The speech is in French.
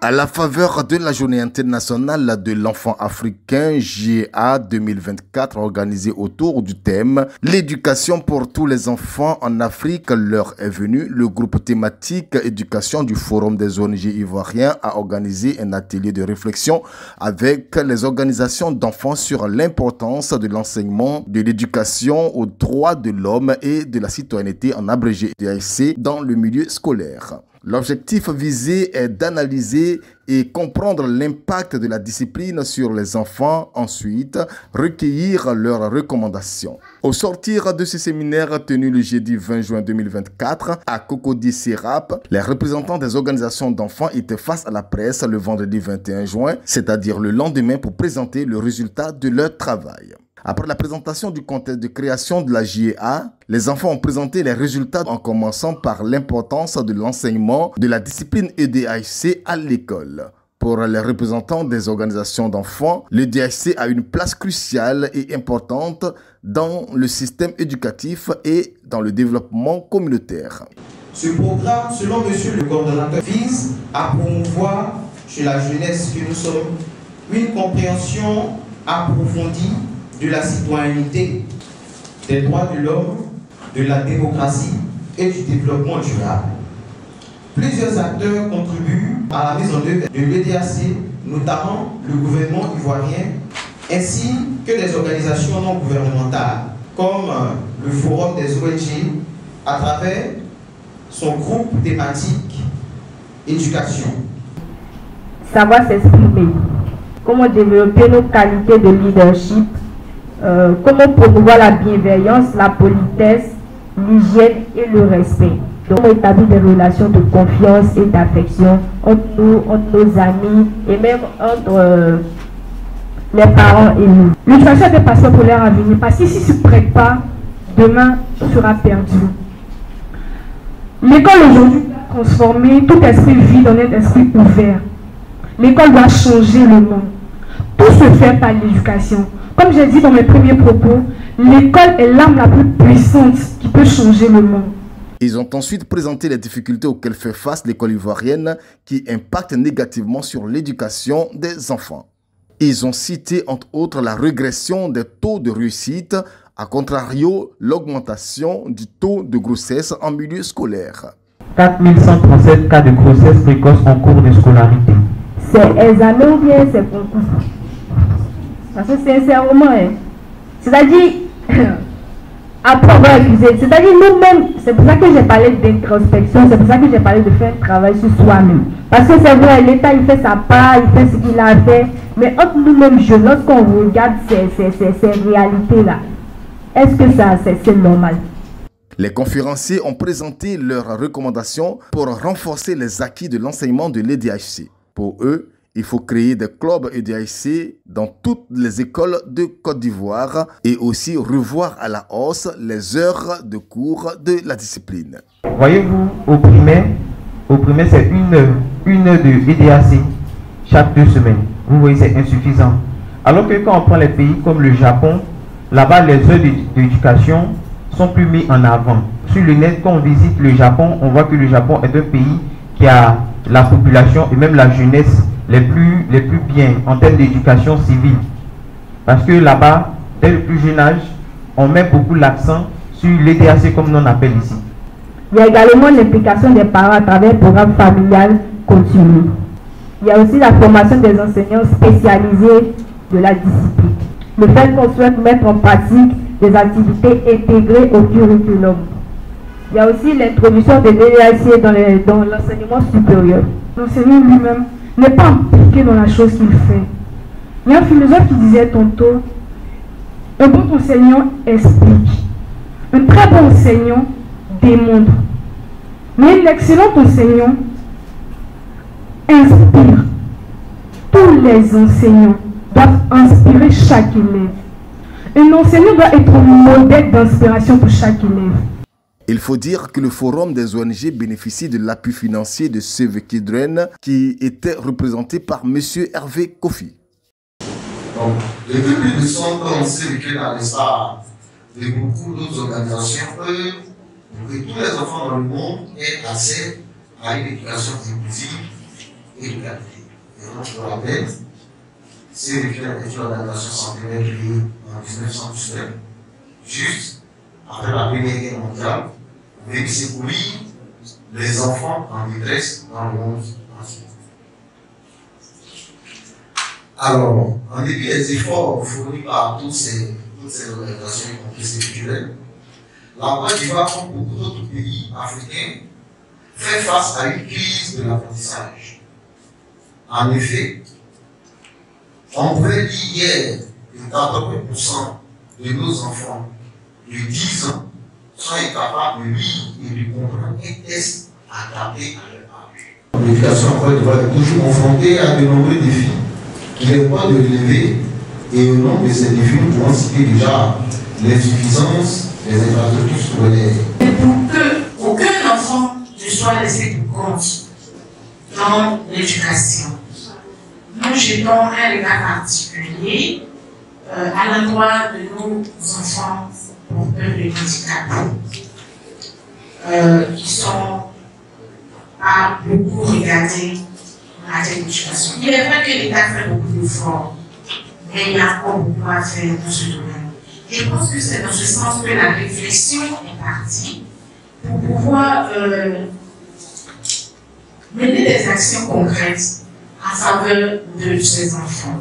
À la faveur de la Journée internationale de l'enfant africain JA 2024 organisée autour du thème « L'éducation pour tous les enfants en Afrique, l'heure est venue », le groupe thématique éducation du Forum des ONG ivoiriens a organisé un atelier de réflexion avec les organisations d'enfants sur l'importance de l'enseignement de l'éducation aux droits de l'homme et de la citoyenneté en abrégé DAC dans le milieu scolaire. L'objectif visé est d'analyser et comprendre l'impact de la discipline sur les enfants, ensuite recueillir leurs recommandations. Au sortir de ce séminaire tenu le jeudi 20 juin 2024 à Cocody Serap, les représentants des organisations d'enfants étaient face à la presse le vendredi 21 juin, c'est-à-dire le lendemain pour présenter le résultat de leur travail. Après la présentation du contexte de création de la JA, les enfants ont présenté les résultats en commençant par l'importance de l'enseignement de la discipline EDHC à l'école. Pour les représentants des organisations d'enfants, l'EDHC a une place cruciale et importante dans le système éducatif et dans le développement communautaire. Ce programme, selon monsieur le coordonnateur, vise à promouvoir chez la jeunesse que nous sommes une compréhension approfondie de la citoyenneté, des droits de l'homme, de la démocratie et du développement durable. Plusieurs acteurs contribuent à la mise en œuvre de l'EDHC, notamment le gouvernement ivoirien, ainsi que des organisations non gouvernementales, comme le Forum des ONG, à travers son groupe thématique éducation. Savoir s'exprimer, comment développer nos qualités de leadership, comment promouvoir la bienveillance, la politesse, l'hygiène et le respect. Comment établir des relations de confiance et d'affection entre nous, entre nos amis et même entre les parents et nous. L'éducation est un passeport pour leur avenir parce que si tu ne se prêtes pas, demain tu seras perdu. L'école aujourd'hui doit transformer tout esprit vide en un esprit ouvert. L'école doit changer le monde. Tout se fait par l'éducation. Comme j'ai dit dans mes premiers propos, l'école est l'arme la plus puissante qui peut changer le monde. Ils ont ensuite présenté les difficultés auxquelles fait face l'école ivoirienne qui impactent négativement sur l'éducation des enfants. Ils ont cité entre autres la régression des taux de réussite, à contrario l'augmentation du taux de grossesse en milieu scolaire. 4137 cas de grossesse précoce en cours de scolarité. C'est examen ou bien c'est concours? Parce que sincèrement, c'est-à-dire, après avoir accusé, c'est-à-dire nous-mêmes, c'est pour ça que j'ai parlé d'introspection, c'est pour ça que j'ai parlé de faire un travail sur soi-même. Parce que c'est vrai, l'État il fait sa part, il fait ce qu'il a fait, mais entre nous-mêmes jeunes, lorsqu'on regarde ces réalités-là, est-ce que ça c'est normal? Les conférenciers ont présenté leurs recommandations pour renforcer les acquis de l'enseignement de l'EDHC. Pour eux, il faut créer des clubs EDHC dans toutes les écoles de Côte d'Ivoire et aussi revoir à la hausse les heures de cours de la discipline. Voyez-vous, au primaire c'est une heure de EDHC chaque 2 semaines. Vous voyez, c'est insuffisant. Alors que quand on prend les pays comme le Japon, là-bas les heures d'éducation sont plus mises en avant. Sur le net, quand on visite le Japon, on voit que le Japon est un pays qui a la population et même la jeunesse les plus bien en termes d'éducation civile. Parce que là-bas, dès le plus jeune âge, on met beaucoup l'accent sur l'EDHC comme on appelle ici. Il y a également l'implication des parents à travers le programme familial continu. Il y a aussi la formation des enseignants spécialisés de la discipline. Le fait qu'on souhaite mettre en pratique des activités intégrées au curriculum. Il y a aussi l'introduction de l'EDHC dans l'enseignement supérieur. L'enseignant lui-même n'est pas impliqué dans la chose qu'il fait. Il y a un philosophe qui disait tantôt, un bon enseignant explique, un très bon enseignant démontre, mais l'excellent enseignant inspire. Tous les enseignants doivent inspirer chaque élève. Un enseignant doit être un modèle d'inspiration pour chaque élève. Il faut dire que le Forum des ONG bénéficie de l'appui financier de Save Children qui était représenté par M. Hervé Kofi. Donc, depuis plus de 100 ans, Save Children, n'est-ce pas, de beaucoup d'autres organisations, eux, pour que tous les enfants dans le monde aient accès à une éducation inclusive et l'égalité. Et donc, je vous rappelle, Save-the-Children est une organisation centenaire créée en 1919, juste après la Première Guerre mondiale, avec secourir les enfants en détresse dans le monde entier. Alors, en dépit des efforts fournis par toutes ces organisations, y compris Save-the-Children, la Côte d'Ivoire, comme beaucoup d'autres pays africains, fait face à une crise de l'apprentissage. En effet, on pouvait dire hier que 80% de nos enfants de 10 ans sont incapables de lire et de comprendre un test adapté à leur âge. L'éducation en Côte d'Ivoire est toujours confrontée à de nombreux défis qu'il est pas de relever, et au nom de ces défis, nous pouvons citer déjà l'insuffisance des infrastructures scolaires. Pour qu'aucun enfant ne soit laissé pour compte dans l'éducation, nous jetons un regard particulier à l'endroit de nos enfants porteurs de handicap qui sont à beaucoup regardés en matière d'éducation. Il est vrai que l'État fait beaucoup d'efforts, mais il y a encore beaucoup à faire dans ce domaine. Je pense que c'est dans ce sens que la réflexion est partie pour pouvoir mener des actions concrètes en faveur de ces enfants.